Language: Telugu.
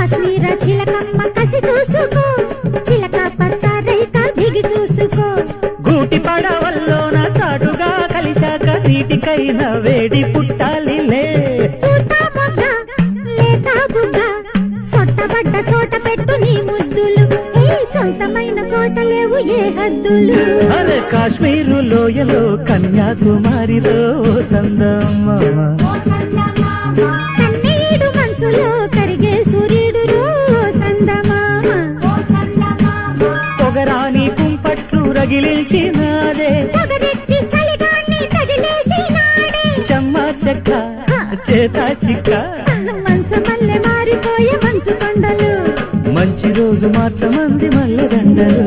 కాశ్మీర చిలకమ్మ కసి చూసుకో, చిలక పచ్చ రైక దిగి చూసుకో. గూటి పడవల్లోన చాటుగా కలిశాక నీటికైనా వేడి పుట్టాలిలే. పూత మొగ్గ లేత బుగ్గ సొట్టబడ్డ చోట పెట్టు నీ ముద్దులు, ఈ సొంతమైన చోట లేవు ఏ హద్దులు. అరే కాశ్మీరు లోయలో కన్యాకుమారిలో సందమ్మ, కన్నీడు మంచులో కరిగే సూర్యుడు సందమామ. పొగరాని కుంపట్లు రగిలించినాదే, పొగరెక్కి చలిగాన్ని తగిలేసినాడే. చెమ్మ చెక్క చేత చిక్క, మంచు మల్లె మారిపోయే మంచు కొండలు, మంచి రోజు మార్చమంది మల్లె దండలు.